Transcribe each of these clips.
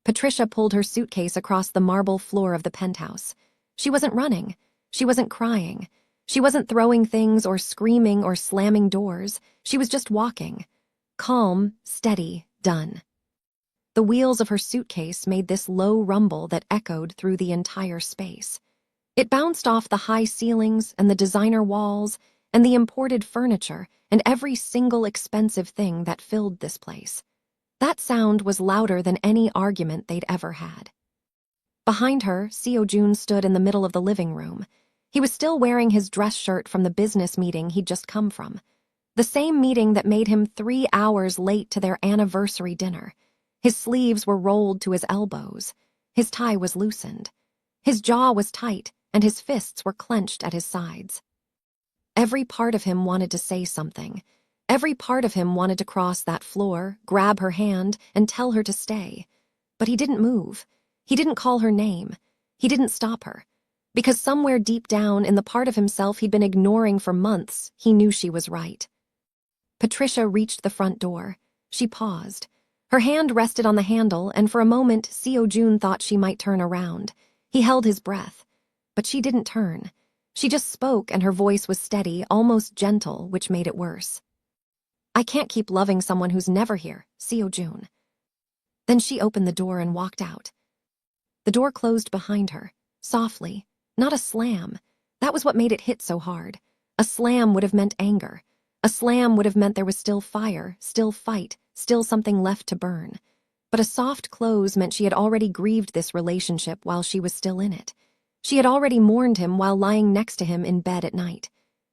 Patricia pulled her suitcase across the marble floor of the penthouse. She wasn't running. She wasn't crying. She wasn't throwing things or screaming or slamming doors. She was just walking. Calm, steady, done. The wheels of her suitcase made this low rumble that echoed through the entire space. It bounced off the high ceilings and the designer walls and the imported furniture and every single expensive thing that filled this place. That sound was louder than any argument they'd ever had. Behind her, Seo-jun stood in the middle of the living room. He was still wearing his dress shirt from the business meeting he'd just come from. The same meeting that made him 3 hours late to their anniversary dinner. His sleeves were rolled to his elbows. His tie was loosened. His jaw was tight, and his fists were clenched at his sides. Every part of him wanted to say something. Every part of him wanted to cross that floor, grab her hand, and tell her to stay. But he didn't move. He didn't call her name. He didn't stop her. Because somewhere deep down in the part of himself he'd been ignoring for months, he knew she was right. Patricia reached the front door. She paused. Her hand rested on the handle, and for a moment, Seo-jun thought she might turn around. He held his breath. But she didn't turn. She just spoke, and her voice was steady, almost gentle, which made it worse. "I can't keep loving someone who's never here, Seo-jun." Then she opened the door and walked out. The door closed behind her, softly, not a slam. That was what made it hit so hard. A slam would have meant anger. A slam would have meant there was still fire, still fight, still something left to burn. But a soft close meant she had already grieved this relationship while she was still in it. She had already mourned him while lying next to him in bed at night.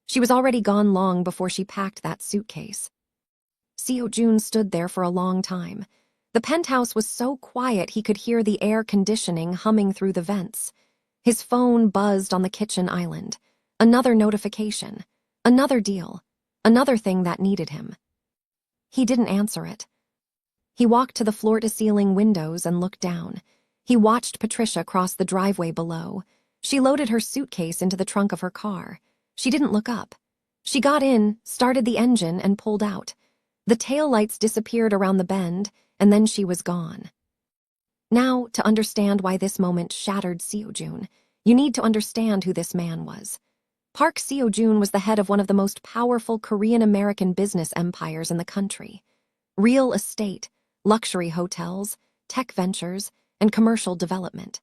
She was already gone long before she packed that suitcase. Seo-jun stood there for a long time. The penthouse was so quiet he could hear the air conditioning humming through the vents. His phone buzzed on the kitchen island. Another notification. Another deal. Another thing that needed him. He didn't answer it. He walked to the floor-to-ceiling windows and looked down. He watched Patricia cross the driveway below. She loaded her suitcase into the trunk of her car. She didn't look up. She got in, started the engine, and pulled out. The taillights disappeared around the bend, and then she was gone. Now, to understand why this moment shattered Seo-jun, you need to understand who this man was. Park Seo-jun was the head of one of the most powerful Korean-American business empires in the country. Real estate, luxury hotels, tech ventures, and commercial development.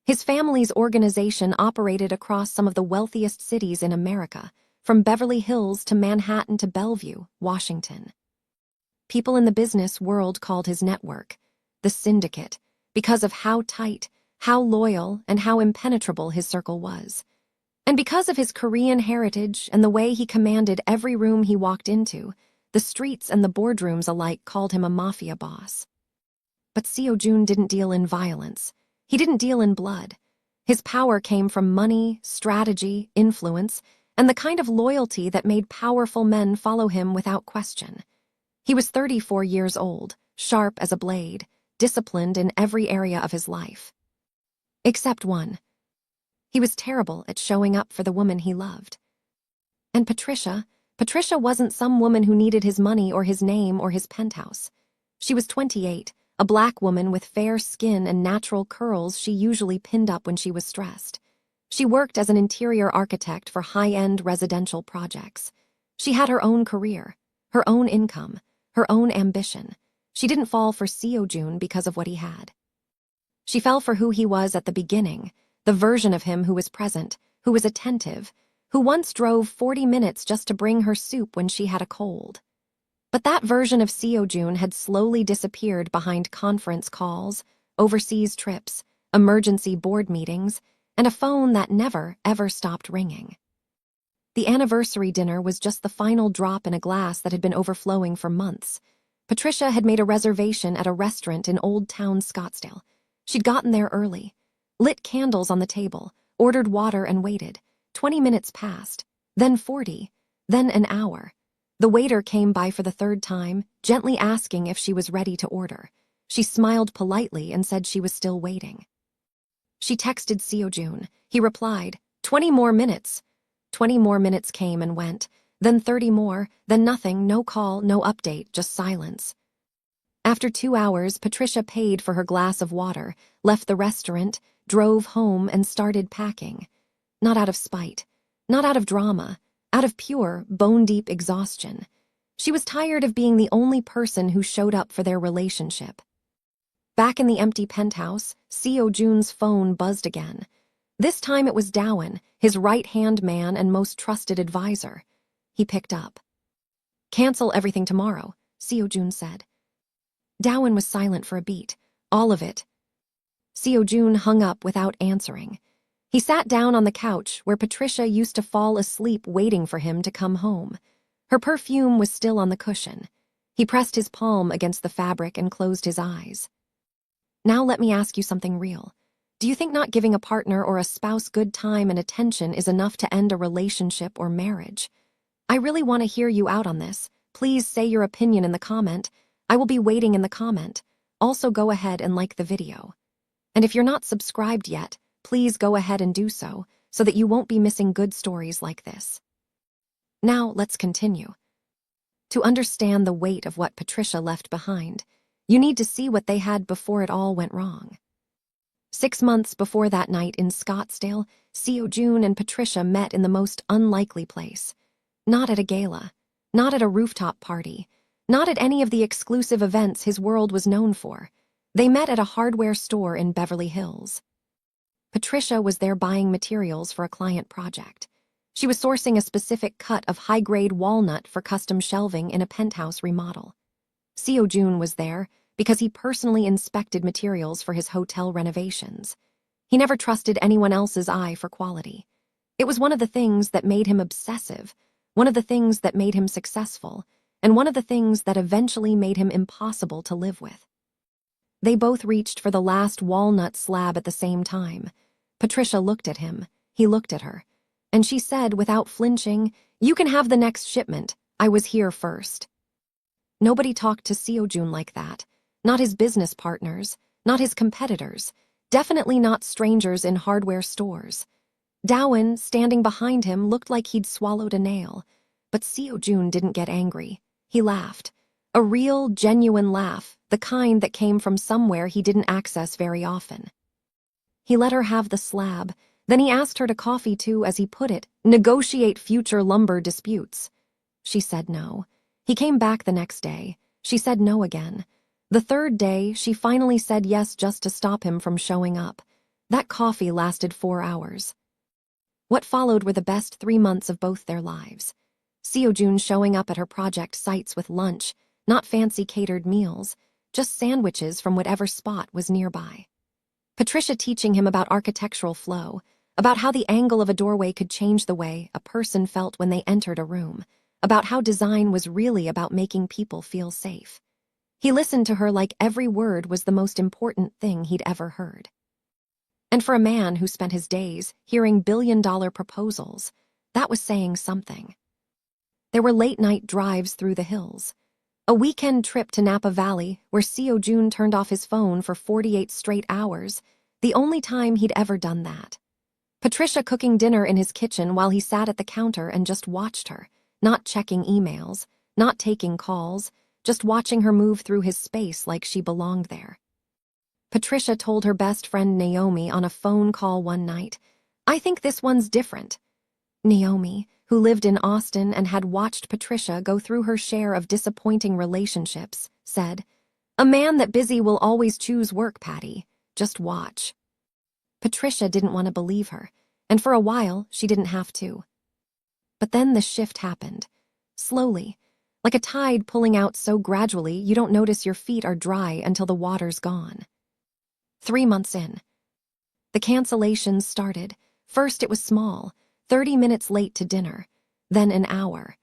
His family's organization operated across some of the wealthiest cities in America, from Beverly Hills to Manhattan to Bellevue, Washington. People in the business world called his network the syndicate because of how tight, how loyal, and how impenetrable his circle was. And because of his Korean heritage and the way he commanded every room he walked into, the streets and the boardrooms alike called him a mafia boss. But Seo-jun didn't deal in violence. He didn't deal in blood. His power came from money, strategy, influence, and the kind of loyalty that made powerful men follow him without question. He was 34 years old, sharp as a blade, disciplined in every area of his life. Except one. He was terrible at showing up for the woman he loved. And Patricia wasn't some woman who needed his money or his name or his penthouse. She was 28, a black woman with fair skin and natural curls she usually pinned up when she was stressed. She worked as an interior architect for high-end residential projects. She had her own career, her own income, her own ambition. She didn't fall for Seo-jun because of what he had. She fell for who he was at the beginning, the version of him who was present, who was attentive, who once drove 40 minutes just to bring her soup when she had a cold. But that version of Seo-jun had slowly disappeared behind conference calls, overseas trips, emergency board meetings, and a phone that never, ever stopped ringing. The anniversary dinner was just the final drop in a glass that had been overflowing for months. Patricia had made a reservation at a restaurant in Old Town Scottsdale. She'd gotten there early, lit candles on the table, ordered water and waited. 20 minutes passed, then 40, then an hour. The waiter came by for the third time, gently asking if she was ready to order. She smiled politely and said she was still waiting. She texted Seo-jun. He replied, 20 more minutes. 20 more minutes came and went, then 30 more, then nothing, no call, no update, just silence. After 2 hours, Patricia paid for her glass of water, left the restaurant, drove home, and started packing. Not out of spite, not out of drama, out of pure, bone-deep exhaustion. She was tired of being the only person who showed up for their relationship. Back in the empty penthouse, Seo Jun's phone buzzed again. This time it was Dowan, his right-hand man and most trusted advisor. He picked up. "Cancel everything tomorrow," Seo Jun said. Dowan was silent for a beat. "All of it." Seo Jun hung up without answering. He sat down on the couch where Patricia used to fall asleep waiting for him to come home. Her perfume was still on the cushion. He pressed his palm against the fabric and closed his eyes. "Now let me ask you something real. Do you think not giving a partner or a spouse good time and attention is enough to end a relationship or marriage? I really want to hear you out on this. Please say your opinion in the comment. I will be waiting in the comment. Also go ahead and like the video. And if you're not subscribed yet, please go ahead and do so that you won't be missing good stories like this." Now let's continue. To understand the weight of what Patricia left behind, you need to see what they had before it all went wrong. 6 months before that night in Scottsdale, Seo Jun and Patricia met in the most unlikely place. Not at a gala, not at a rooftop party, not at any of the exclusive events his world was known for. They met at a hardware store in Beverly Hills. Patricia was there buying materials for a client project. She was sourcing a specific cut of high-grade walnut for custom shelving in a penthouse remodel. Seo Jun was there because he personally inspected materials for his hotel renovations. He never trusted anyone else's eye for quality. It was one of the things that made him obsessive, one of the things that made him successful, and one of the things that eventually made him impossible to live with. They both reached for the last walnut slab at the same time. Patricia looked at him, he looked at her, and she said without flinching, "You can have the next shipment. I was here first." Nobody talked to Seo Jun like that. Not his business partners, not his competitors, definitely not strangers in hardware stores. Dowan, standing behind him, looked like he'd swallowed a nail, but Seo Jun didn't get angry. He laughed. A real, genuine laugh, the kind that came from somewhere he didn't access very often. He let her have the slab, then he asked her to coffee to, as he put it, negotiate future lumber disputes. She said no. He came back the next day. She said no again. The third day, she finally said yes just to stop him from showing up. That coffee lasted 4 hours. What followed were the best 3 months of both their lives. Seo Jun showing up at her project sites with lunch, not fancy catered meals, just sandwiches from whatever spot was nearby. Patricia teaching him about architectural flow, about how the angle of a doorway could change the way a person felt when they entered a room, about how design was really about making people feel safe. He listened to her like every word was the most important thing he'd ever heard. And for a man who spent his days hearing billion-dollar proposals, that was saying something. There were late-night drives through the hills. A weekend trip to Napa Valley where Seo Jun turned off his phone for 48 straight hours, the only time he'd ever done that. Patricia cooking dinner in his kitchen while he sat at the counter and just watched her, not checking emails, not taking calls, just watching her move through his space like she belonged there. Patricia told her best friend Naomi on a phone call one night, "I think this one's different." Naomi, who lived in Austin and had watched Patricia go through her share of disappointing relationships, said, "A man that busy will always choose work, Patty. Just watch." Patricia didn't want to believe her, and for a while she didn't have to. But then the shift happened, slowly, like a tide pulling out so gradually you don't notice your feet are dry until the water's gone. 3 months in. The cancellations started. First it was small, 30 minutes late to dinner, then an hour.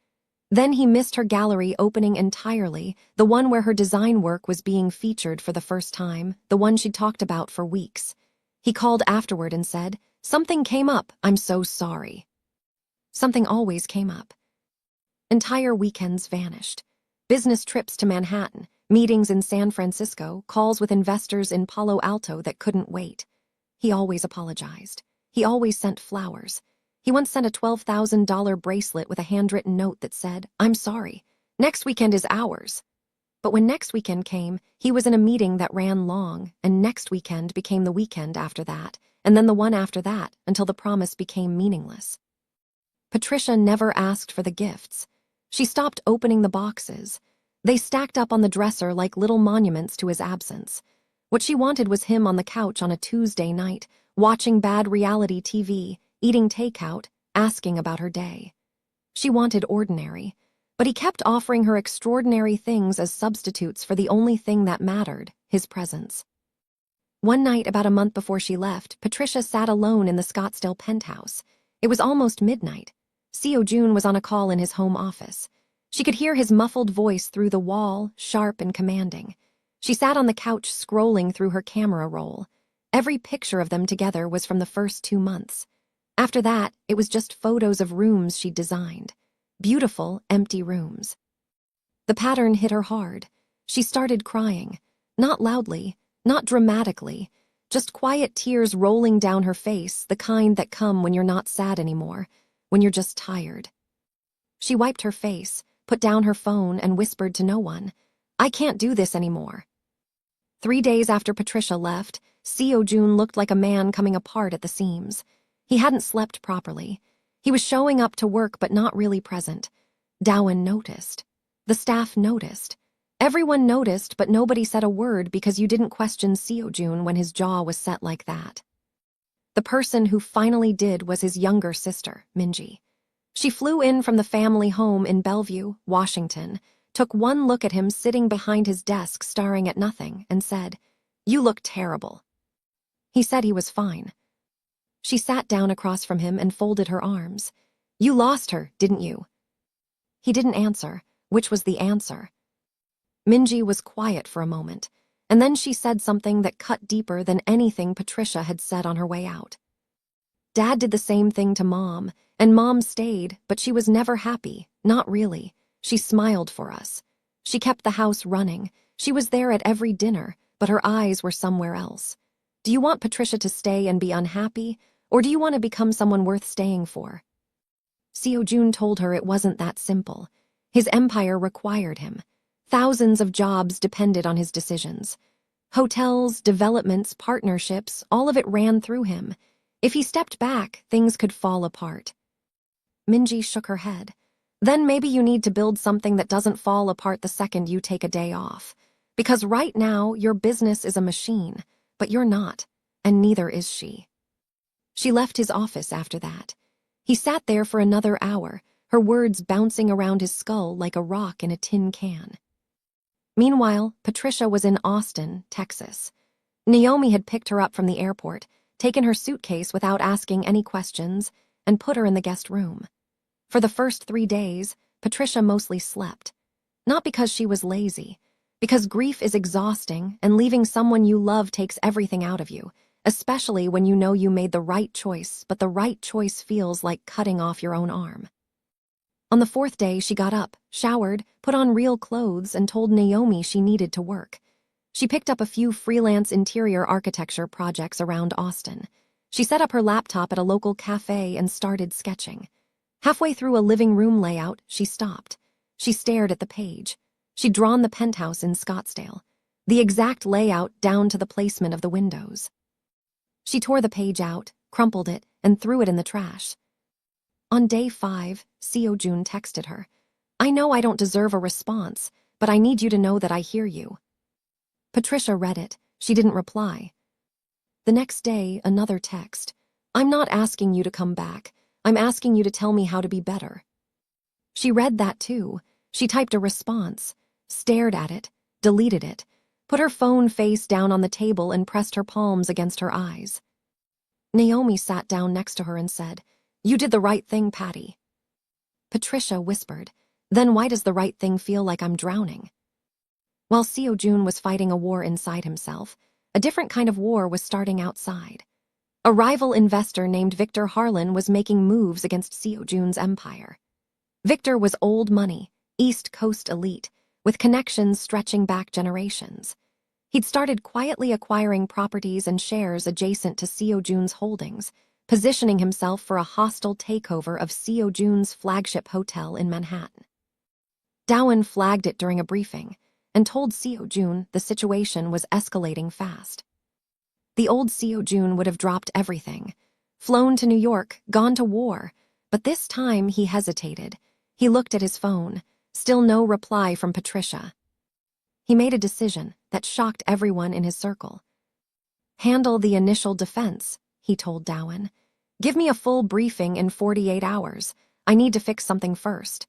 Then he missed her gallery opening entirely, the one where her design work was being featured for the first time, the one she'd talked about for weeks. He called afterward and said, "Something came up, I'm so sorry." Something always came up. Entire weekends vanished. Business trips to Manhattan, meetings in San Francisco, calls with investors in Palo Alto that couldn't wait. He always apologized. He always sent flowers. He once sent a $12,000 bracelet with a handwritten note that said, "I'm sorry. Next weekend is ours." But when next weekend came, he was in a meeting that ran long, and next weekend became the weekend after that, and then the one after that, until the promise became meaningless. Patricia never asked for the gifts. She stopped opening the boxes. They stacked up on the dresser like little monuments to his absence. What she wanted was him on the couch on a Tuesday night, watching bad reality TV, eating takeout, asking about her day. She wanted ordinary, but he kept offering her extraordinary things as substitutes for the only thing that mattered, his presence. One night, about a month before she left, Patricia sat alone in the Scottsdale penthouse. It was almost midnight. Seo Jun was on a call in his home office. She could hear his muffled voice through the wall, sharp and commanding. She sat on the couch scrolling through her camera roll. Every picture of them together was from the first 2 months. After that, it was just photos of rooms she'd designed. Beautiful, empty rooms. The pattern hit her hard. She started crying. Not loudly, not dramatically, just quiet tears rolling down her face, the kind that come when you're not sad anymore, when you're just tired. She wiped her face, put down her phone, and whispered to no one, "I can't do this anymore." 3 days after Patricia left, Seo Jun looked like a man coming apart at the seams. He hadn't slept properly. He was showing up to work but not really present. Dowan noticed. The staff noticed. Everyone noticed, but nobody said a word because you didn't question Seo Jun when his jaw was set like that. The person who finally did was his younger sister, Minji. She flew in from the family home in Bellevue, Washington, took one look at him sitting behind his desk staring at nothing, and said, "You look terrible." He said he was fine. She sat down across from him and folded her arms. "You lost her, didn't you?" He didn't answer, which was the answer. Minji was quiet for a moment, and then she said something that cut deeper than anything Patricia had said on her way out. "Dad did the same thing to Mom, and Mom stayed, but she was never happy, not really. She smiled for us. She kept the house running. She was there at every dinner, but her eyes were somewhere else. Do you want Patricia to stay and be unhappy, or do you want to become someone worth staying for?" Seo Jun told her it wasn't that simple. His empire required him. Thousands of jobs depended on his decisions. Hotels, developments, partnerships, all of it ran through him. If he stepped back, things could fall apart. Minji shook her head. "Then maybe you need to build something that doesn't fall apart the second you take a day off. Because right now, your business is a machine, but you're not, and neither is she." She left his office after that. He sat there for another hour, her words bouncing around his skull like a rock in a tin can. Meanwhile, Patricia was in Austin, Texas. Naomi had picked her up from the airport, taken her suitcase without asking any questions, and put her in the guest room. For the first 3 days, Patricia mostly slept. Not because she was lazy, because grief is exhausting and leaving someone you love takes everything out of you, especially when you know you made the right choice, but the right choice feels like cutting off your own arm. On the 4th day, she got up, showered, put on real clothes, and told Naomi she needed to work. She picked up a few freelance interior architecture projects around Austin. She set up her laptop at a local cafe and started sketching. Halfway through a living room layout, she stopped. She stared at the page. She'd drawn the penthouse in Scottsdale, the exact layout down to the placement of the windows. She tore the page out, crumpled it, and threw it in the trash. On day 5, Seo Jun texted her, "I know I don't deserve a response, but I need you to know that I hear you." Patricia read it. She didn't reply. The next day, another text. "I'm not asking you to come back. I'm asking you to tell me how to be better." She read that too. She typed a response, stared at it, deleted it, put her phone face down on the table and pressed her palms against her eyes. Naomi sat down next to her and said, "You did the right thing, Patty." Patricia whispered, "Then why does the right thing feel like I'm drowning?" While Seo Jun was fighting a war inside himself, a different kind of war was starting outside. A rival investor named Victor Harlan was making moves against Seo Jun's empire. Victor was old money, East Coast elite, with connections stretching back generations. He'd started quietly acquiring properties and shares adjacent to Seo Jun's holdings, positioning himself for a hostile takeover of Seo Jun's flagship hotel in Manhattan. Dowan flagged it during a briefing, and told Seo-jun the situation was escalating fast. The old Seo-jun would have dropped everything, flown to New York, gone to war, but this time he hesitated. He looked at his phone, still no reply from Patricia. He made a decision that shocked everyone in his circle. "Handle the initial defense," he told Dowan. "Give me a full briefing in 48 hours. I need to fix something first."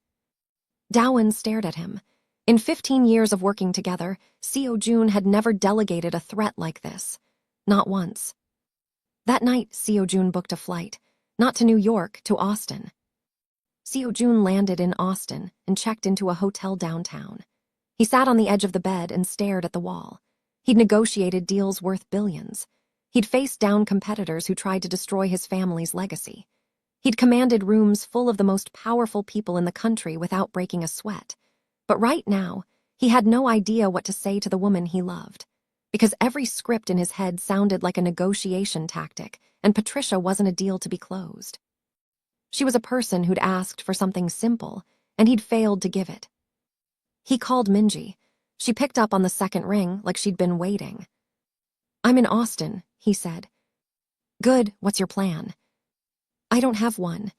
Dowan stared at him. In 15 years of working together, Seo-jun had never delegated a threat like this. Not once. That night, Seo-jun booked a flight, not to New York, to Austin. Seo-jun landed in Austin and checked into a hotel downtown. He sat on the edge of the bed and stared at the wall. He'd negotiated deals worth billions. He'd faced down competitors who tried to destroy his family's legacy. He'd commanded rooms full of the most powerful people in the country without breaking a sweat. But right now, he had no idea what to say to the woman he loved, because every script in his head sounded like a negotiation tactic, and Patricia wasn't a deal to be closed. She was a person who'd asked for something simple, and he'd failed to give it. He called Minji. She picked up on the second ring like she'd been waiting. "I'm in Austin," he said. "Good, what's your plan?" "I don't have one."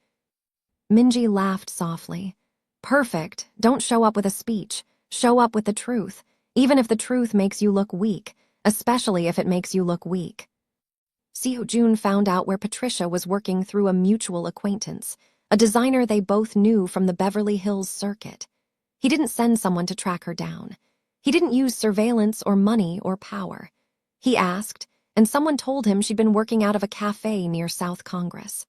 Minji laughed softly. "Perfect, don't show up with a speech. Show up with the truth, even if the truth makes you look weak, especially if it makes you look weak." Seo-jun found out where Patricia was working through a mutual acquaintance, a designer they both knew from the Beverly Hills circuit. He didn't send someone to track her down. He didn't use surveillance or money or power. He asked, and someone told him she'd been working out of a cafe near South Congress.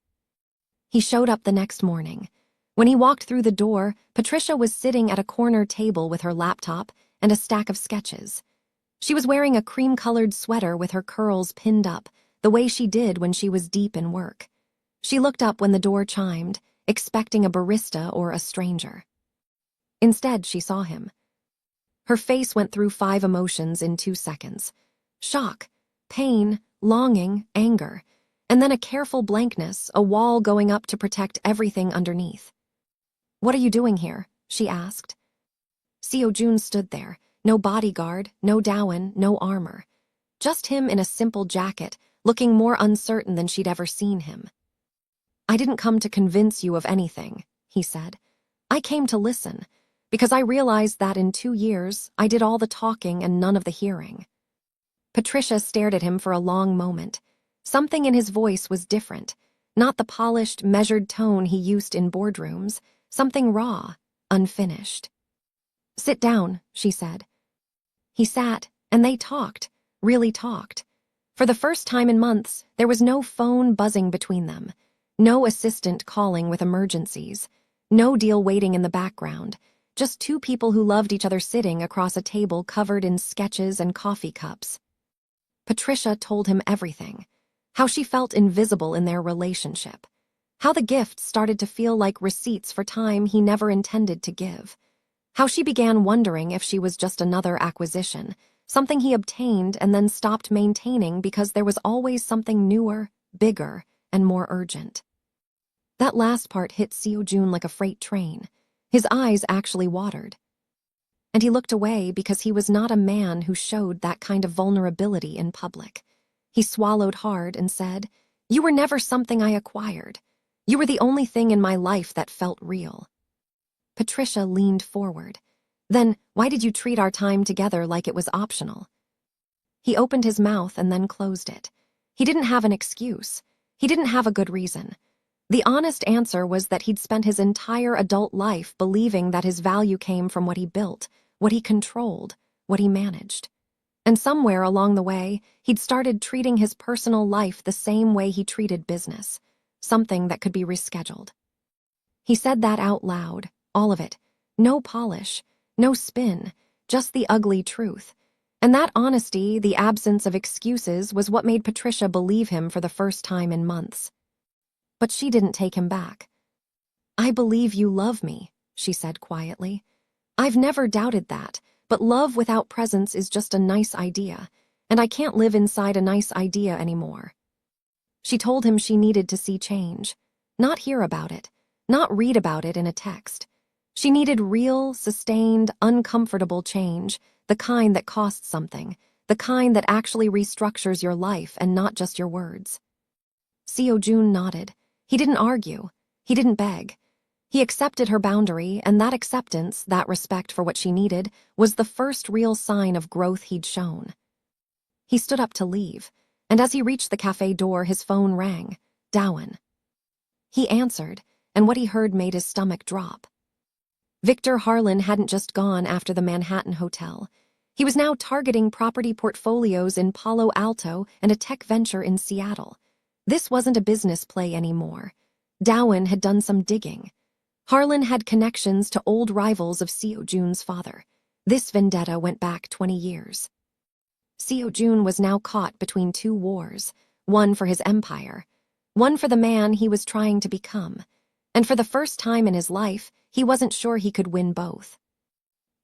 He showed up the next morning. When he walked through the door, Patricia was sitting at a corner table with her laptop and a stack of sketches. She was wearing a cream-colored sweater with her curls pinned up, the way she did when she was deep in work. She looked up when the door chimed, expecting a barista or a stranger. Instead, she saw him. Her face went through 5 emotions in 2 seconds. Shock, pain, longing, anger, and then a careful blankness, a wall going up to protect everything underneath. "What are you doing here?" she asked. Seo-jun stood there, no bodyguard, no Dowan, no armor. Just him in a simple jacket, looking more uncertain than she'd ever seen him. "I didn't come to convince you of anything," he said. "I came to listen, because I realized that in 2 years, I did all the talking and none of the hearing." Patricia stared at him for a long moment. Something in his voice was different, not the polished, measured tone he used in boardrooms, something raw, unfinished. "Sit down," she said. He sat, and they talked, really talked. For the first time in months, there was no phone buzzing between them, no assistant calling with emergencies, no deal waiting in the background, just 2 people who loved each other sitting across a table covered in sketches and coffee cups. Patricia told him everything, how she felt invisible in their relationship, how the gifts started to feel like receipts for time he never intended to give, how she began wondering if she was just another acquisition, something he obtained and then stopped maintaining because there was always something newer, bigger, and more urgent. That last part hit Seo-jun like a freight train. His eyes actually watered. And he looked away because he was not a man who showed that kind of vulnerability in public. He swallowed hard and said, "You were never something I acquired. You were the only thing in my life that felt real." Patricia leaned forward. "Then, why did you treat our time together like it was optional?" He opened his mouth and then closed it. He didn't have an excuse. He didn't have a good reason. The honest answer was that he'd spent his entire adult life believing that his value came from what he built, what he controlled, what he managed. And somewhere along the way, he'd started treating his personal life the same way he treated business, something that could be rescheduled. He said that out loud, all of it, no polish, no spin, just the ugly truth. And that honesty, the absence of excuses, was what made Patricia believe him for the first time in months. But she didn't take him back. "I believe you love me," she said quietly. "I've never doubted that, but love without presence is just a nice idea, and I can't live inside a nice idea anymore." She told him she needed to see change, not hear about it, not read about it in a text. She needed real, sustained, uncomfortable change the kind that costs something, the kind that actually restructures your life and not just your words. Seo Jun nodded. He didn't argue. He didn't beg. He accepted her boundary, and that acceptance, that respect for what she needed, was the first real sign of growth he'd shown. He stood up to leave, and as he reached the cafe door, his phone rang. Dowen. He answered, and what he heard made his stomach drop. Victor Harlan hadn't just gone after the Manhattan hotel. He was now targeting property portfolios in Palo Alto and a tech venture in Seattle. This wasn't a business play anymore. Dowen had done some digging. Harlan had connections to old rivals of Seo Jun's father. This vendetta went back 20 years. Seo Jun was now caught between two wars, one for his empire, one for the man he was trying to become, and for the first time in his life, he wasn't sure he could win both.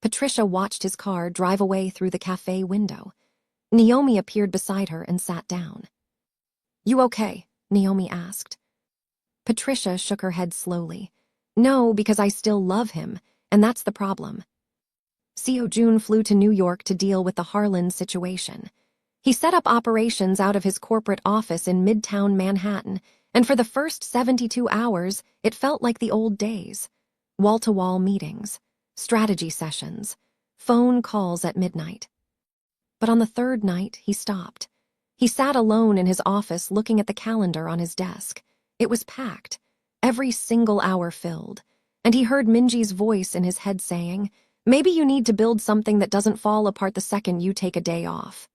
Patricia watched his car drive away through the cafe window. Naomi appeared beside her and sat down. "You okay?" Naomi asked. Patricia shook her head slowly. "No, because I still love him, and that's the problem." Seo Jun flew to New York to deal with the Harlan situation. He set up operations out of his corporate office in Midtown Manhattan, and for the first 72 hours, it felt like the old days. Wall-to-wall meetings, strategy sessions, phone calls at midnight. But on the third night, he stopped. He sat alone in his office looking at the calendar on his desk. It was packed, every single hour filled, and he heard Minji's voice in his head saying, "Maybe you need to build something that doesn't fall apart the second you take a day off."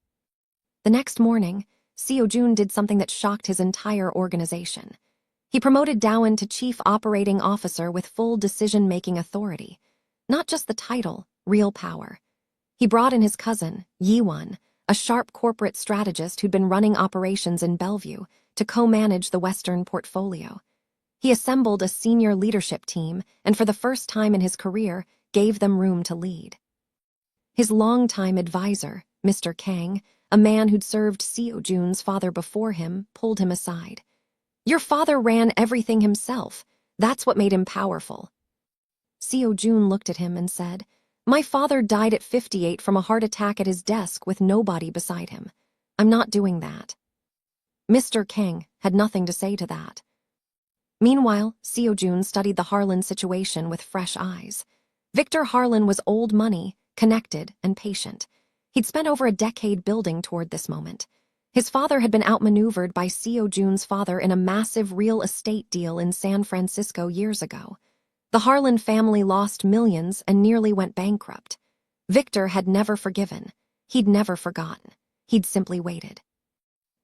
The next morning, Seo Jun did something that shocked his entire organization. He promoted Dowen to Chief Operating Officer with full decision-making authority. Not just the title, real power. He brought in his cousin, Yiwon, a sharp corporate strategist who'd been running operations in Bellevue, to co-manage the Western portfolio. He assembled a senior leadership team and for the first time in his career, gave them room to lead. His longtime advisor, Mr. Kang, a man who'd served Seo Jun's father before him, pulled him aside. "Your father ran everything himself. That's what made him powerful." Seo Jun looked at him and said, "My father died at 58 from a heart attack at his desk with nobody beside him. I'm not doing that." Mr. Kang had nothing to say to that. Meanwhile, Seo Jun studied the Harlan situation with fresh eyes. Victor Harlan was old money, connected, and patient. He'd spent over a decade building toward this moment. His father had been outmaneuvered by Seo Jun's father in a massive real estate deal in San Francisco years ago. The Harlan family lost millions and nearly went bankrupt. Victor had never forgiven. He'd never forgotten. He'd simply waited.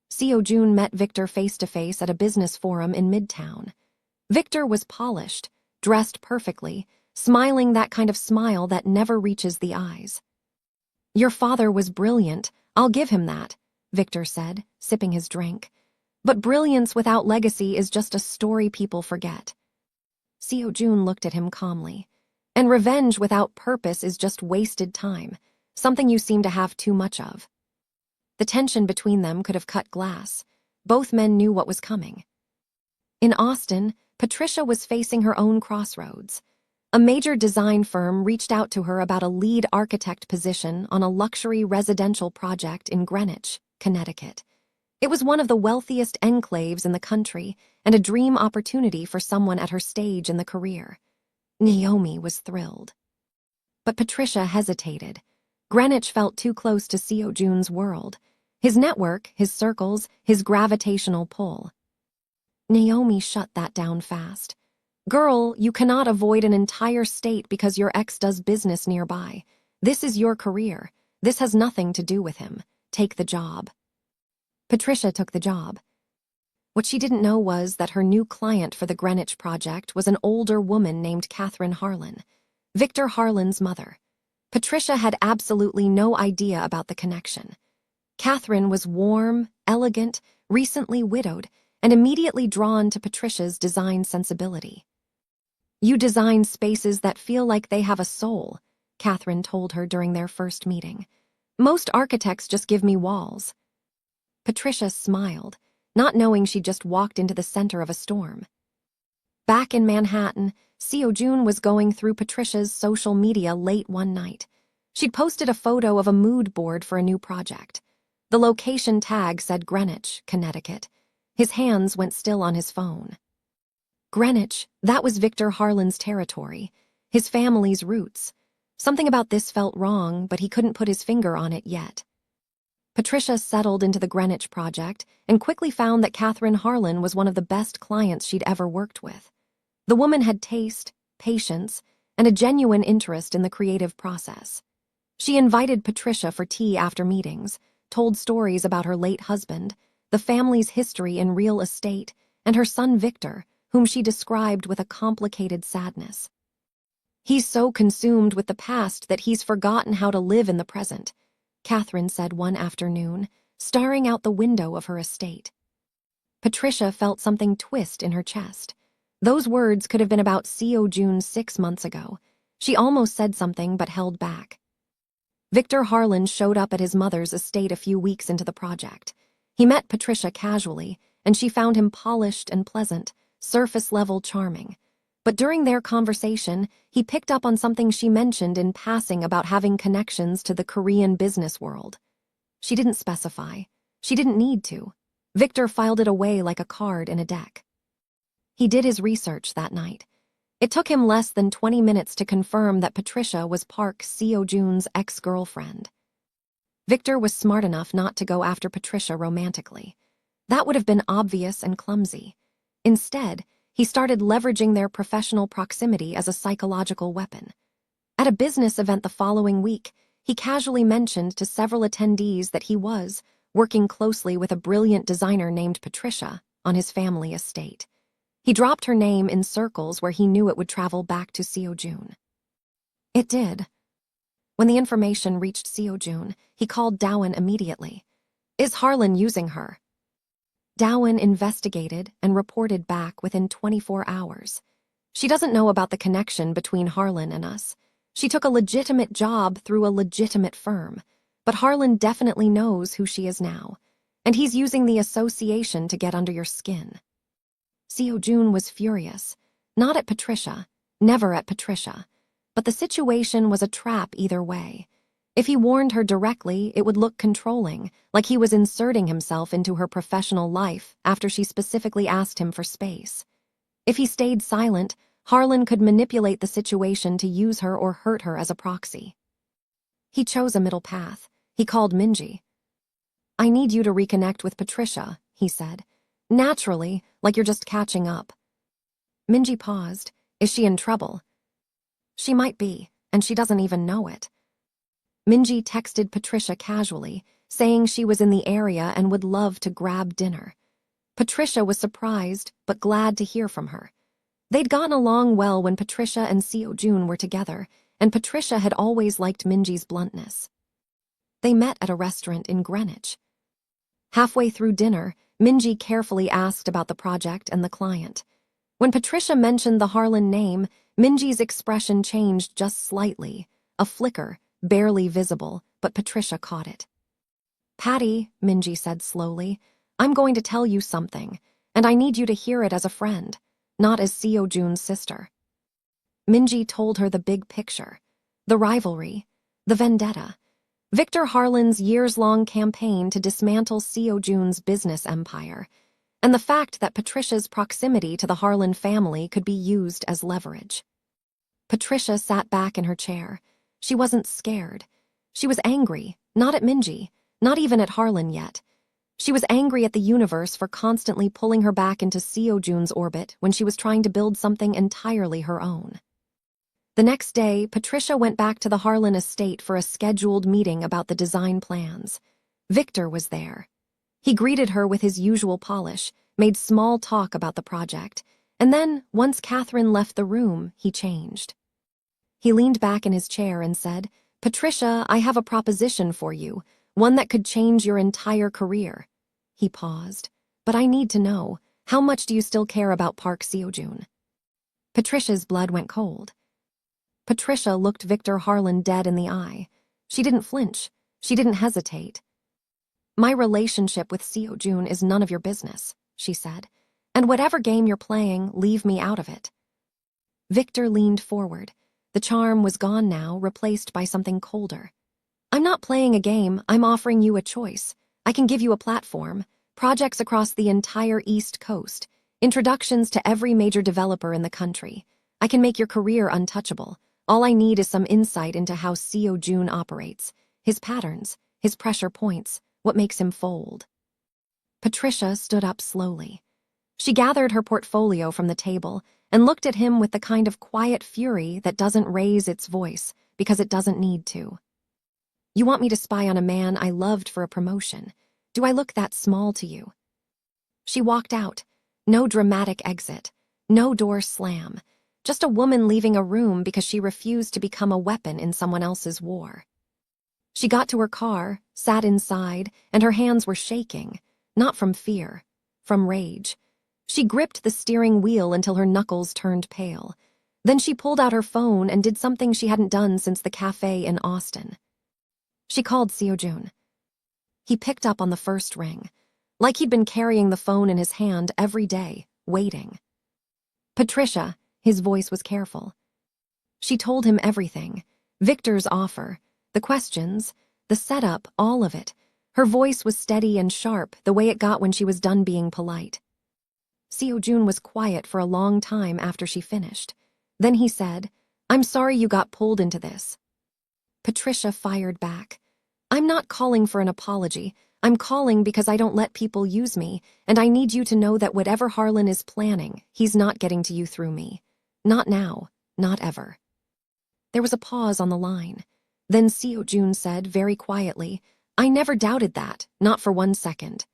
Seo Jun met Victor face-to-face at a business forum in Midtown. Victor was polished, dressed perfectly, smiling that kind of smile that never reaches the eyes. "Your father was brilliant, I'll give him that," Victor said, sipping his drink. "But brilliance without legacy is just a story people forget." Seo Jun looked at him calmly. "And revenge without purpose is just wasted time, something you seem to have too much of." The tension between them could have cut glass. Both men knew what was coming. In Austin, Patricia was facing her own crossroads. A major design firm reached out to her about a lead architect position on a luxury residential project in Greenwich, Connecticut. It was one of the wealthiest enclaves in the country and a dream opportunity for someone at her stage in the career. Naomi was thrilled. But Patricia hesitated. Greenwich felt too close to Seo Jun's world. His network, his circles, his gravitational pull. Naomi shut that down fast. "Girl, you cannot avoid an entire state because your ex does business nearby. This is your career. This has nothing to do with him. Take the job." Patricia took the job. What she didn't know was that her new client for the Greenwich project was an older woman named Catherine Harlan, Victor Harlan's mother. Patricia had absolutely no idea about the connection. Catherine was warm, elegant, recently widowed, and immediately drawn to Patricia's design sensibility. "You design spaces that feel like they have a soul," Catherine told her during their first meeting. "Most architects just give me walls." Patricia smiled, not knowing she'd just walked into the center of a storm. Back in Manhattan, Seo Jun was going through Patricia's social media late one night. She'd posted a photo of a mood board for a new project. The location tag said Greenwich, Connecticut. His hands went still on his phone. Greenwich, that was Victor Harlan's territory, his family's roots. Something about this felt wrong, but he couldn't put his finger on it yet. Patricia settled into the Greenwich project and quickly found that Catherine Harlan was one of the best clients she'd ever worked with. The woman had taste, patience, and a genuine interest in the creative process. She invited Patricia for tea after meetings, told stories about her late husband, the family's history in real estate, and her son Victor, whom she described with a complicated sadness. "He's so consumed with the past that he's forgotten how to live in the present," Catherine said one afternoon, staring out the window of her estate. Patricia felt something twist in her chest. Those words could have been about CO June 6 months ago. She almost said something but held back. Victor Harlan showed up at his mother's estate a few weeks into the project. He met Patricia casually, and she found him polished and pleasant, surface-level charming. But during their conversation, he picked up on something she mentioned in passing about having connections to the Korean business world. She didn't specify. She didn't need to. Victor filed it away like a card in a deck. He did his research that night. It took him less than 20 minutes to confirm that Patricia was Park Seo-joon's ex-girlfriend. Victor was smart enough not to go after Patricia romantically. That would have been obvious and clumsy. Instead, he started leveraging their professional proximity as a psychological weapon. At a business event the following week, he casually mentioned to several attendees that he was working closely with a brilliant designer named Patricia on his family estate. He dropped her name in circles where he knew it would travel back to Seo-joon. It did. When the information reached Seo-joon, he called Dowan immediately. "Is Harlan using her?" Dowan investigated and reported back within 24 hours. "She doesn't know about the connection between Harlan and us. She took a legitimate job through a legitimate firm, but Harlan definitely knows who she is now, and he's using the association to get under your skin." Seo-joon was furious, not at Patricia, never at Patricia, but the situation was a trap either way. If he warned her directly, it would look controlling, like he was inserting himself into her professional life after she specifically asked him for space. If he stayed silent, Harlan could manipulate the situation to use her or hurt her as a proxy. He chose a middle path. He called Minji. "I need you to reconnect with Patricia," he said. "Naturally, like you're just catching up." Minji paused. "Is she in trouble?" "She might be, and she doesn't even know it." Minji texted Patricia casually, saying she was in the area and would love to grab dinner. Patricia was surprised, but glad to hear from her. They'd gotten along well when Patricia and Seo-joon were together, and Patricia had always liked Minji's bluntness. They met at a restaurant in Greenwich. Halfway through dinner, Minji carefully asked about the project and the client. When Patricia mentioned the Harlan name, Minji's expression changed just slightly, a flicker, barely visible, but Patricia caught it. "Patty," Minji said slowly, "I'm going to tell you something, and I need you to hear it as a friend, not as Seo-joon's sister." Minji told her the big picture, the rivalry, the vendetta, Victor Harlan's years-long campaign to dismantle Seo-joon's business empire, and the fact that Patricia's proximity to the Harlan family could be used as leverage. Patricia sat back in her chair. She wasn't scared. She was angry, not at Minji, not even at Harlan yet. She was angry at the universe for constantly pulling her back into Seo-joon's orbit when she was trying to build something entirely her own. The next day, Patricia went back to the Harlan estate for a scheduled meeting about the design plans. Victor was there. He greeted her with his usual polish, made small talk about the project, and then, once Catherine left the room, he changed. He leaned back in his chair and said, "Patricia, I have a proposition for you, one that could change your entire career." He paused. "But I need to know, how much do you still care about Park Seo-joon?" Patricia's blood went cold. Patricia looked Victor Harlan dead in the eye. She didn't flinch. She didn't hesitate. "My relationship with Seo-joon is none of your business," she said. "And whatever game you're playing, leave me out of it." Victor leaned forward. The charm was gone now, replaced by something colder. I'm not playing a game, I'm offering you a choice. I can give you a platform, projects across the entire East Coast, introductions to every major developer in the country. I can make your career untouchable. All I need is some insight into how Seo Jun operates, his patterns, his pressure points, what makes him fold. Patricia stood up slowly. She gathered her portfolio from the table and looked at him with the kind of quiet fury that doesn't raise its voice because it doesn't need to. You want me to spy on a man I loved for a promotion. Do I look that small to you? She walked out. No dramatic exit. No door slam. Just a woman leaving a room because she refused to become a weapon in someone else's war. She got to her car, sat inside, and her hands were shaking, not from fear, from rage. She gripped the steering wheel until her knuckles turned pale. Then she pulled out her phone and did something she hadn't done since the cafe in Austin. She called Seo Jun. He picked up on the first ring, like he'd been carrying the phone in his hand every day, waiting. Patricia, his voice was careful. She told him everything, Victor's offer, the questions, the setup, all of it. Her voice was steady and sharp, the way it got when she was done being polite. Seo Jun was quiet for a long time after she finished. Then he said, I'm sorry you got pulled into this. Patricia fired back. I'm not calling for an apology. I'm calling because I don't let people use me, and I need you to know that whatever Harlan is planning, he's not getting to you through me. Not now, not ever. There was a pause on the line. Then Seo Jun said very quietly, I never doubted that, not for 1 second.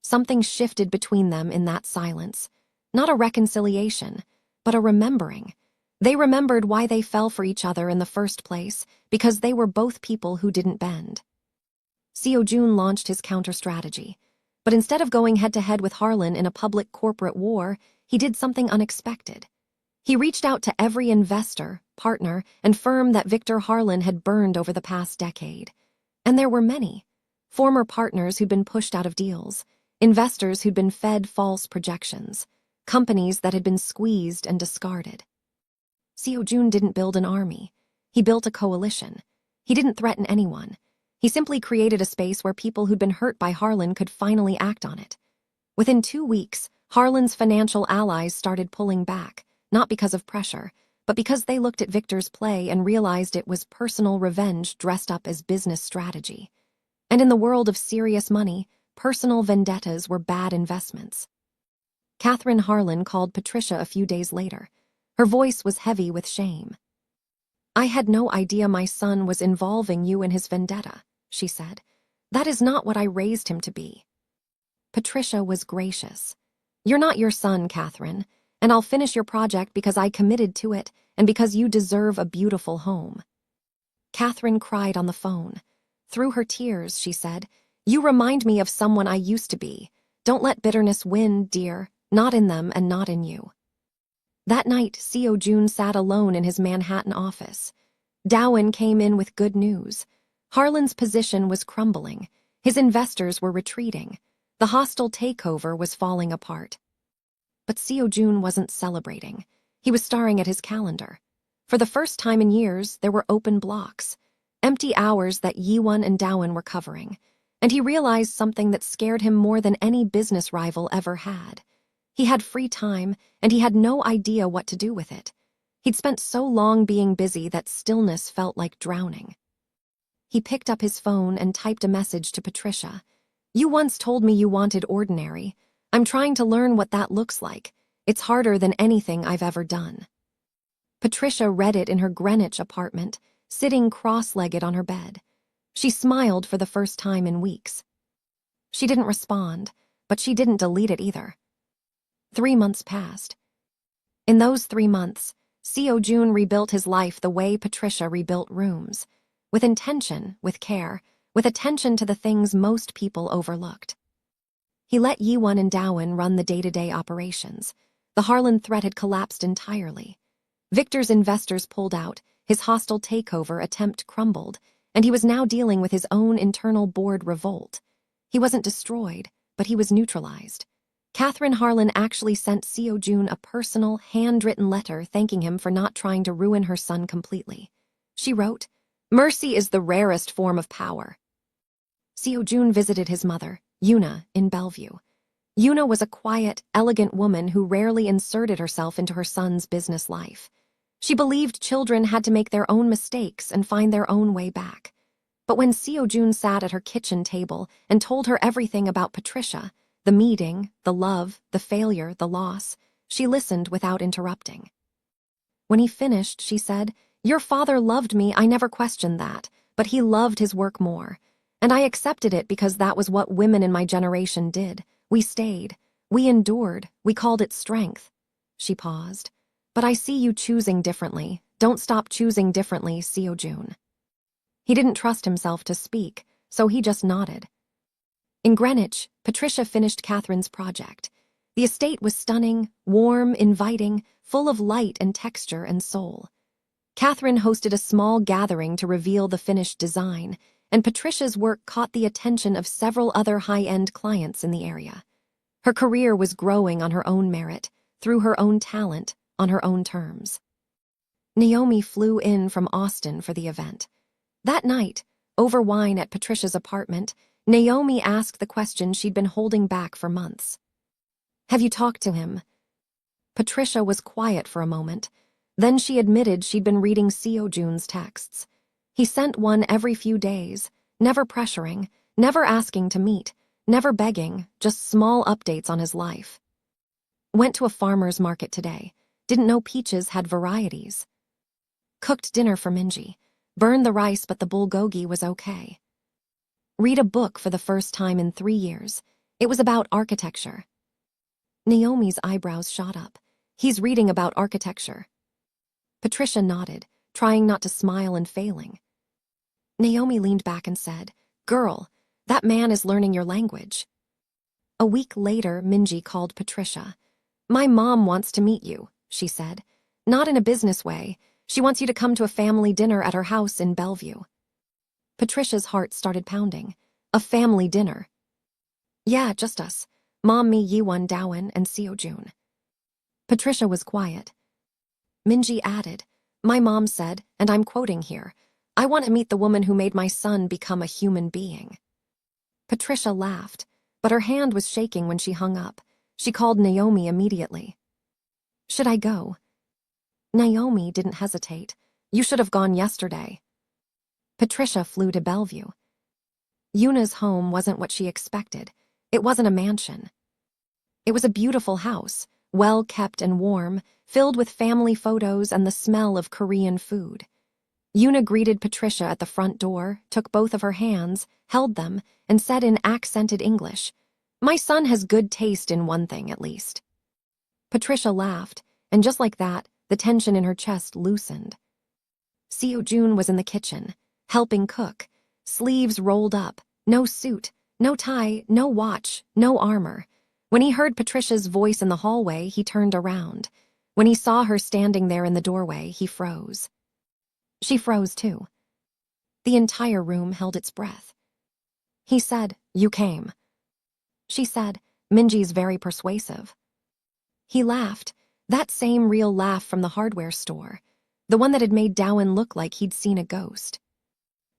Something shifted between them in that silence. Not a reconciliation, but a remembering. They remembered why they fell for each other in the first place, because they were both people who didn't bend. Seo Jun launched his counter-strategy. But instead of going head-to-head with Harlan in a public corporate war, he did something unexpected. He reached out to every investor, partner, and firm that Victor Harlan had burned over the past decade. And there were many. Former partners who'd been pushed out of deals, investors who'd been fed false projections, companies that had been squeezed and discarded. Seo Jun didn't build an army. He built a coalition. He didn't threaten anyone. He simply created a space where people who'd been hurt by Harlan could finally act on it. Within 2 weeks, Harlan's financial allies started pulling back, not because of pressure, but because they looked at Victor's play and realized it was personal revenge dressed up as business strategy. And in the world of serious money, personal vendettas were bad investments. Catherine Harlan called Patricia a few days later. Her voice was heavy with shame. I had no idea my son was involving you in his vendetta, she said. That is not what I raised him to be. Patricia was gracious. You're not your son, Catherine, and I'll finish your project because I committed to it and because you deserve a beautiful home. Catherine cried on the phone. Through her tears, she said, You remind me of someone I used to be. Don't let bitterness win, dear, not in them and not in you. That night, Seo Jun sat alone in his Manhattan office. Dowen came in with good news. Harlan's position was crumbling. His investors were retreating. The hostile takeover was falling apart. But Seo Jun wasn't celebrating. He was staring at his calendar. For the first time in years, there were open blocks, empty hours that Yiwon and Dowen were covering. And he realized something that scared him more than any business rival ever had. He had free time, and he had no idea what to do with it. He'd spent so long being busy that stillness felt like drowning. He picked up his phone and typed a message to Patricia. You once told me you wanted ordinary. I'm trying to learn what that looks like. It's harder than anything I've ever done. Patricia read it in her Greenwich apartment, sitting cross-legged on her bed. She smiled for the first time in weeks. She didn't respond, but she didn't delete it either. 3 months passed. In those 3 months, Seo Jun rebuilt his life the way Patricia rebuilt rooms, with intention, with care, with attention to the things most people overlooked. He let Yiwon and Dowen run the day-to-day operations. The Harlan threat had collapsed entirely. Victor's investors pulled out, his hostile takeover attempt crumbled, and he was now dealing with his own internal board revolt. He wasn't destroyed, but he was neutralized. Catherine Harlan actually sent Seo Jun a personal, handwritten letter thanking him for not trying to ruin her son completely. She wrote, "Mercy is the rarest form of power." Seo Jun visited his mother, Yuna, in Bellevue. Yuna was a quiet, elegant woman who rarely inserted herself into her son's business life. She believed children had to make their own mistakes and find their own way back. But when Seo Jun sat at her kitchen table and told her everything about Patricia, the meeting, the love, the failure, the loss, she listened without interrupting. When he finished, she said, "Your father loved me, I never questioned that, but he loved his work more. And I accepted it because that was what women in my generation did. We stayed. We endured. We called it strength." She paused. "But I see you choosing differently. Don't stop choosing differently, Seo Jun." He didn't trust himself to speak, so he just nodded. In Greenwich, Patricia finished Catherine's project. The estate was stunning, warm, inviting, full of light and texture and soul. Catherine hosted a small gathering to reveal the finished design, and Patricia's work caught the attention of several other high-end clients in the area. Her career was growing on her own merit, through her own talent, on her own terms. Naomi flew in from Austin for the event. That night, over wine at Patricia's apartment, Naomi asked the question she'd been holding back for months. "Have you talked to him?" Patricia was quiet for a moment. Then she admitted she'd been reading Seo Jun's texts. He sent one every few days, never pressuring, never asking to meet, never begging, just small updates on his life. "Went to a farmer's market today. Didn't know peaches had varieties. Cooked dinner for Minji. Burned the rice, but the bulgogi was okay. Read a book for the first time in 3 years. It was about architecture." Naomi's eyebrows shot up. "He's reading about architecture." Patricia nodded, trying not to smile and failing. Naomi leaned back and said, "Girl, that man is learning your language." A week later, Minji called Patricia. "My mom wants to meet you," she said. "Not in a business way. She wants you to come to a family dinner at her house in Bellevue." Patricia's heart started pounding. A family dinner. "Yeah, just us. Mom, me, Yiwon, Dawan, and Seo Jun." Patricia was quiet. Minji added, "My mom said, and I'm quoting here, 'I want to meet the woman who made my son become a human being.'" Patricia laughed, but her hand was shaking when she hung up. She called Naomi immediately. "Should I go?" Naomi didn't hesitate. "You should have gone yesterday." Patricia flew to Bellevue. Yuna's home wasn't what she expected. It wasn't a mansion. It was a beautiful house, well-kept and warm, filled with family photos and the smell of Korean food. Yuna greeted Patricia at the front door, took both of her hands, held them, and said in accented English, "My son has good taste in one thing, at least." Patricia laughed, and just like that, the tension in her chest loosened. Seo Jun was in the kitchen, helping cook, sleeves rolled up, no suit, no tie, no watch, no armor. When he heard Patricia's voice in the hallway, he turned around. When he saw her standing there in the doorway, he froze. She froze too. The entire room held its breath. He said, "You came." She said, "Minji's very persuasive." He laughed, that same real laugh from the hardware store, the one that had made Dawan look like he'd seen a ghost.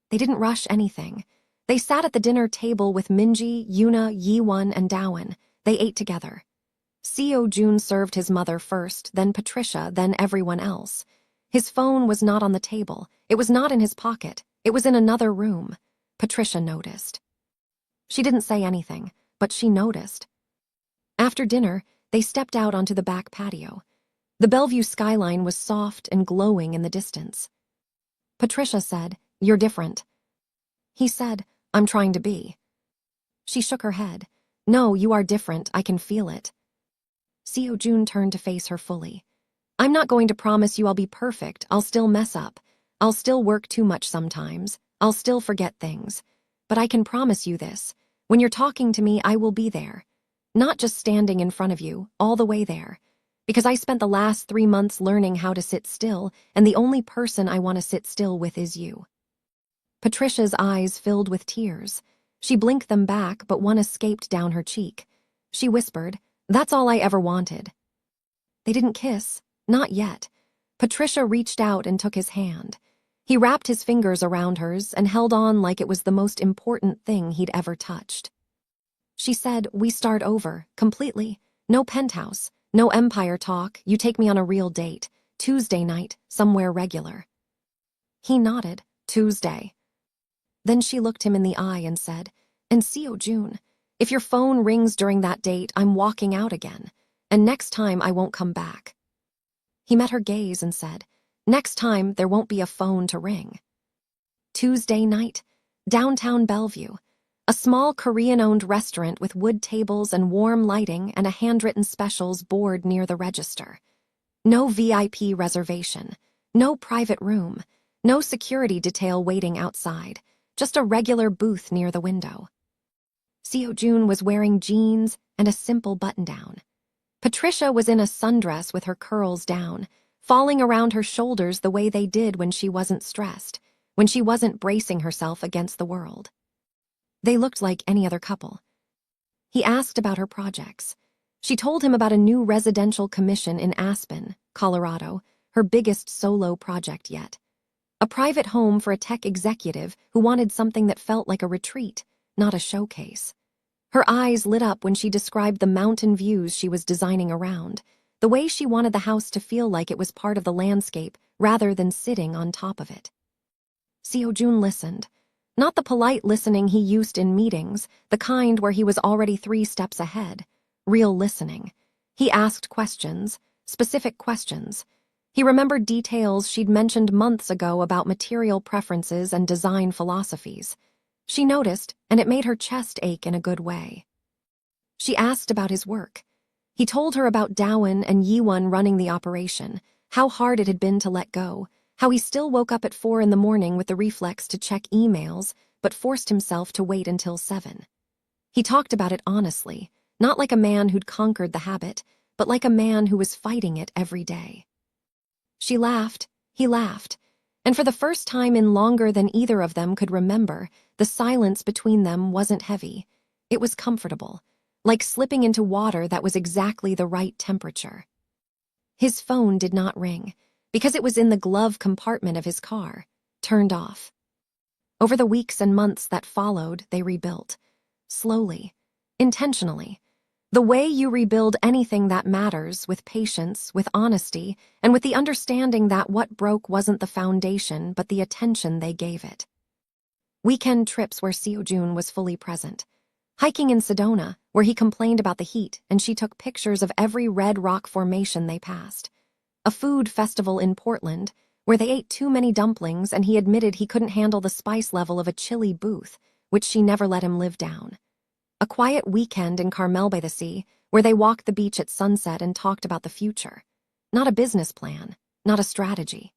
They didn't rush anything. They sat at the dinner table with Minji, Yuna, Yiwon, and Dawan. They ate together. Seo Jun served his mother first, then Patricia, then everyone else. His phone was not on the table. It was not in his pocket. It was in another room. Patricia noticed. She didn't say anything, but she noticed. After dinner, they stepped out onto the back patio. The Bellevue skyline was soft and glowing in the distance. Patricia said, "You're different." He said, "I'm trying to be." She shook her head. "No, you are different. I can feel it." Seo Jun turned to face her fully. "I'm not going to promise you I'll be perfect. I'll still mess up. I'll still work too much sometimes. I'll still forget things. But I can promise you this. When you're talking to me, I will be there. Not just standing in front of you, all the way there. Because I spent the last 3 months learning how to sit still, and the only person I want to sit still with is you." Patricia's eyes filled with tears. She blinked them back, but one escaped down her cheek. She whispered, That's all I ever wanted. They didn't kiss, not yet. Patricia reached out and took his hand. He wrapped his fingers around hers and held on like it was the most important thing he'd ever touched. She said, "We start over, completely. No penthouse, no empire talk, you take me on a real date. Tuesday night, somewhere regular." He nodded. Tuesday. Then she looked him in the eye and said, "And June, if your phone rings during that date, I'm walking out again. And next time I won't come back." He met her gaze and said, "Next time there won't be a phone to ring." Tuesday night, downtown Bellevue. A small Korean-owned restaurant with wood tables and warm lighting and a handwritten specials board near the register. No VIP reservation, no private room, no security detail waiting outside, just a regular booth near the window. June was wearing jeans and a simple button-down. Patricia was in a sundress with her curls down, falling around her shoulders the way they did when she wasn't stressed, when she wasn't bracing herself against the world. They looked like any other couple. He asked about her projects. She told him about a new residential commission in Aspen, Colorado, her biggest solo project yet. A private home for a tech executive who wanted something that felt like a retreat, not a showcase. Her eyes lit up when she described the mountain views she was designing around, the way she wanted the house to feel like it was part of the landscape rather than sitting on top of it. June listened. Not the polite listening he used in meetings, the kind where he was already 3 steps ahead. Real listening. He asked questions, specific questions. He remembered details she'd mentioned months ago about material preferences and design philosophies. She noticed, and it made her chest ache in a good way. She asked about his work. He told her about Dowan and Yiwon running the operation, how hard it had been to let go, how he still woke up at 4 in the morning with the reflex to check emails, but forced himself to wait until 7. He talked about it honestly, not like a man who'd conquered the habit, but like a man who was fighting it every day. She laughed, he laughed, and for the first time in longer than either of them could remember, the silence between them wasn't heavy. It was comfortable, like slipping into water that was exactly the right temperature. His phone did not ring, because it was in the glove compartment of his car, turned off. Over the weeks and months that followed, they rebuilt. Slowly, intentionally. The way you rebuild anything that matters, with patience, with honesty, and with the understanding that what broke wasn't the foundation but the attention they gave it. Weekend trips where June was fully present. Hiking in Sedona, where he complained about the heat and she took pictures of every red rock formation they passed. A food festival in Portland, where they ate too many dumplings and he admitted he couldn't handle the spice level of a chili booth, which she never let him live down. A quiet weekend in Carmel by the Sea, where they walked the beach at sunset and talked about the future. Not a business plan, not a strategy.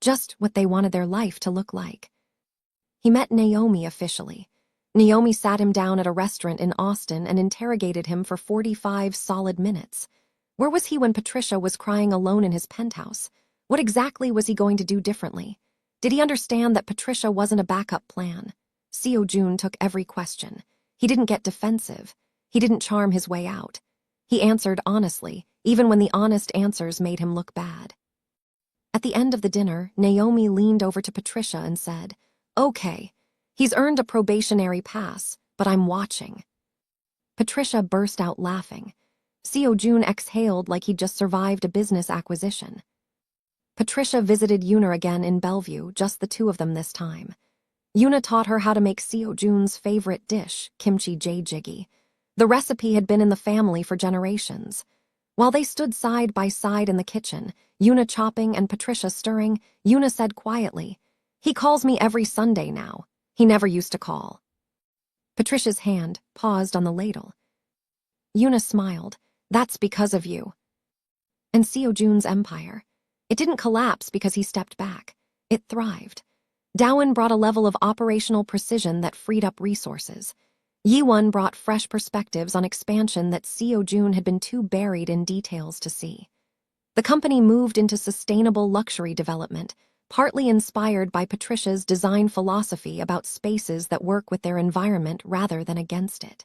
Just what they wanted their life to look like. He met Naomi officially. Naomi sat him down at a restaurant in Austin and interrogated him for 45 solid minutes. Where was he when Patricia was crying alone in his penthouse? What exactly was he going to do differently? Did he understand that Patricia wasn't a backup plan? June took every question. He didn't get defensive. He didn't charm his way out. He answered honestly, even when the honest answers made him look bad. At the end of the dinner, Naomi leaned over to Patricia and said, "Okay, he's earned a probationary pass, but I'm watching." Patricia burst out laughing. June exhaled like he'd just survived a business acquisition. Patricia visited Yuna again in Bellevue, just the 2 of them this time. Yuna taught her how to make June's favorite dish, kimchi jjigae. The recipe had been in the family for generations. While they stood side by side in the kitchen, Yuna chopping and Patricia stirring, Yuna said quietly, "He calls me every Sunday now. He never used to call." Patricia's hand paused on the ladle. Yuna smiled. "That's because of you." And June's empire. It didn't collapse because he stepped back. It thrived. Dowan brought a level of operational precision that freed up resources. Yiwon brought fresh perspectives on expansion that June had been too buried in details to see. The company moved into sustainable luxury development, partly inspired by Patricia's design philosophy about spaces that work with their environment rather than against it.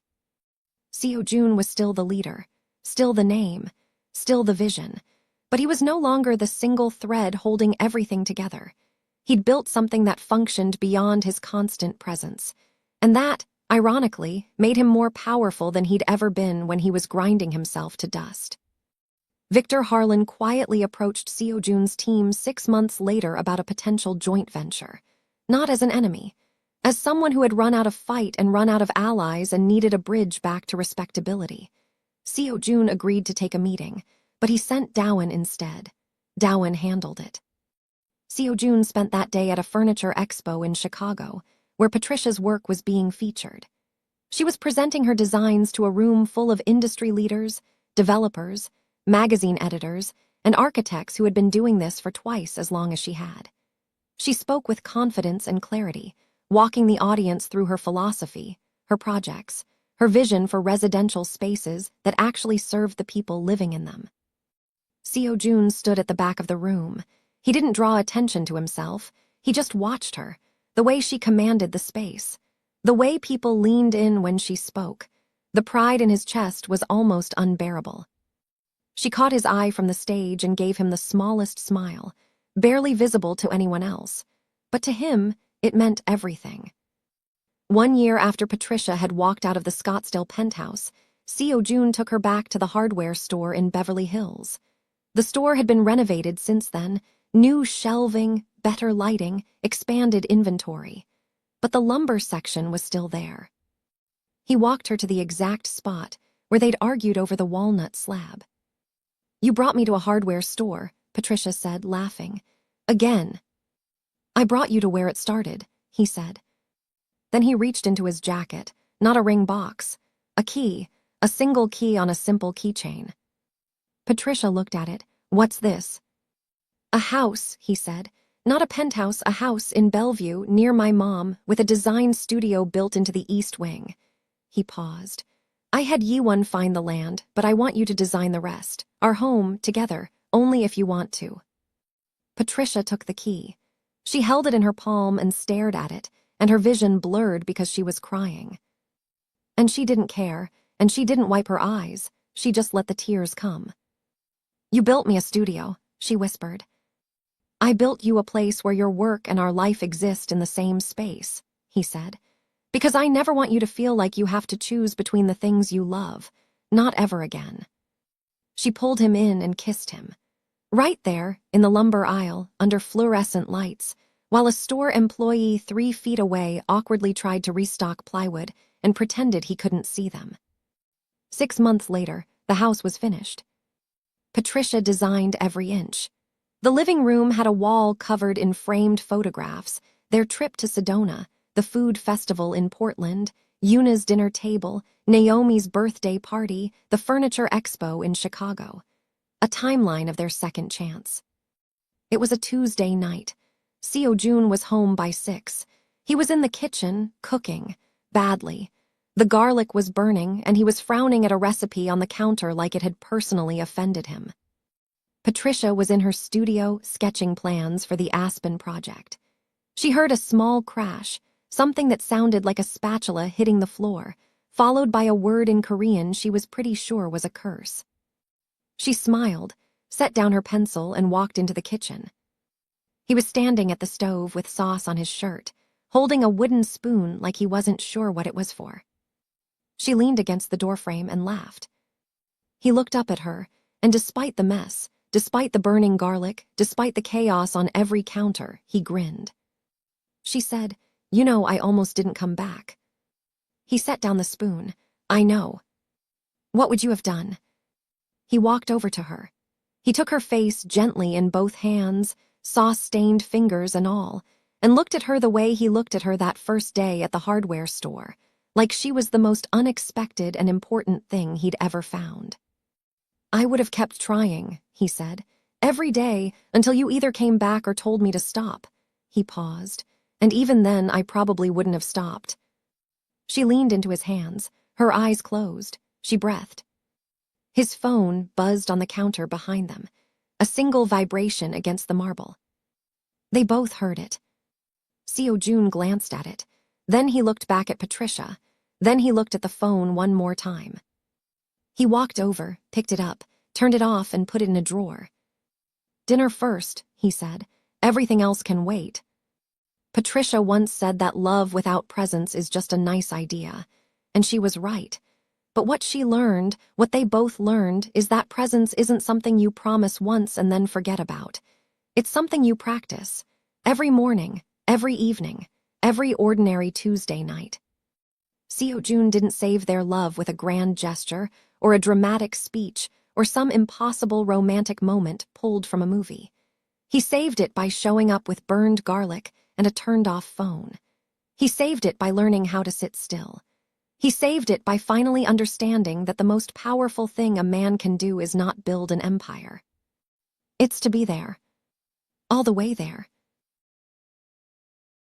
June was still the leader, still the name, still the vision. But he was no longer the single thread holding everything together. He'd built something that functioned beyond his constant presence. And that, ironically, made him more powerful than he'd ever been when he was grinding himself to dust. Victor Harlan quietly approached Seo Jun's team 6 months later about a potential joint venture. Not as an enemy, as someone who had run out of fight and run out of allies and needed a bridge back to respectability. Seo Jun agreed to take a meeting, but he sent Dowen instead. Dowen handled it. Seo Jun spent that day at a furniture expo in Chicago, where Patricia's work was being featured. She was presenting her designs to a room full of industry leaders, developers, magazine editors, and architects who had been doing this for twice as long as she had. She spoke with confidence and clarity, walking the audience through her philosophy, her projects, her vision for residential spaces that actually served the people living in them. Seo Jun stood at the back of the room. He didn't draw attention to himself. He just watched her, the way she commanded the space, the way people leaned in when she spoke. The pride in his chest was almost unbearable. She caught his eye from the stage and gave him the smallest smile, barely visible to anyone else. But to him, it meant everything. 1 year after Patricia had walked out of the Scottsdale penthouse, Seo Jun took her back to the hardware store in Beverly Hills. The store had been renovated since then, new shelving, better lighting, expanded inventory. But the lumber section was still there. He walked her to the exact spot where they'd argued over the walnut slab. "You brought me to a hardware store," Patricia said, laughing. "Again." "I brought you to where it started," he said. Then he reached into his jacket, not a ring box, a key, a single key on a simple keychain. Patricia looked at it. "What's this?" "A house," he said. "Not a penthouse, a house in Bellevue, near my mom, with a design studio built into the east wing." He paused. "I had Yiwon find the land, but I want you to design the rest. Our home, together, only if you want to." Patricia took the key. She held it in her palm and stared at it, and her vision blurred because she was crying. And she didn't care, and she didn't wipe her eyes. She just let the tears come. "You built me a studio," she whispered. "I built you a place where your work and our life exist in the same space," he said. "Because I never want you to feel like you have to choose between the things you love. Not ever again." She pulled him in and kissed him. Right there, in the lumber aisle, under fluorescent lights, while a store employee 3 feet away awkwardly tried to restock plywood and pretended he couldn't see them. 6 months later, the house was finished. Patricia designed every inch. The living room had a wall covered in framed photographs, their trip to Sedona, the food festival in Portland, Yuna's dinner table, Naomi's birthday party, the furniture expo in Chicago. A timeline of their second chance. It was a Tuesday night. Seo Jun was home by 6. He was in the kitchen, cooking, badly. The garlic was burning, and he was frowning at a recipe on the counter like it had personally offended him. Patricia was in her studio, sketching plans for the Aspen project. She heard a small crash, something that sounded like a spatula hitting the floor, followed by a word in Korean she was pretty sure was a curse. She smiled, set down her pencil, and walked into the kitchen. He was standing at the stove with sauce on his shirt, holding a wooden spoon like he wasn't sure what it was for. She leaned against the doorframe and laughed. He looked up at her, and despite the mess, despite the burning garlic, despite the chaos on every counter, he grinned. She said, "You know, I almost didn't come back." He set down the spoon. "I know." "What would you have done?" He walked over to her. He took her face gently in both hands, sauce-stained fingers and all, and looked at her the way he looked at her that first day at the hardware store, like she was the most unexpected and important thing he'd ever found. "I would have kept trying," he said, "every day until you either came back or told me to stop." He paused, and even then I probably wouldn't have stopped. She leaned into his hands, her eyes closed. She breathed. His phone buzzed on the counter behind them, a single vibration against the marble. They both heard it. Seo Jun glanced at it. Then he looked back at Patricia. Then he looked at the phone one more time. He walked over, picked it up, turned it off, and put it in a drawer. "Dinner first," he said. "Everything else can wait." Patricia once said that love without presence is just a nice idea, and she was right. But what she learned, what they both learned, is that presence isn't something you promise once and then forget about. It's something you practice. Every morning, every evening, every ordinary Tuesday night. Seo Jun didn't save their love with a grand gesture, or a dramatic speech, or some impossible romantic moment pulled from a movie. He saved it by showing up with burned garlic and a turned-off phone. He saved it by learning how to sit still. He saved it by finally understanding that the most powerful thing a man can do is not build an empire. It's to be there. All the way there.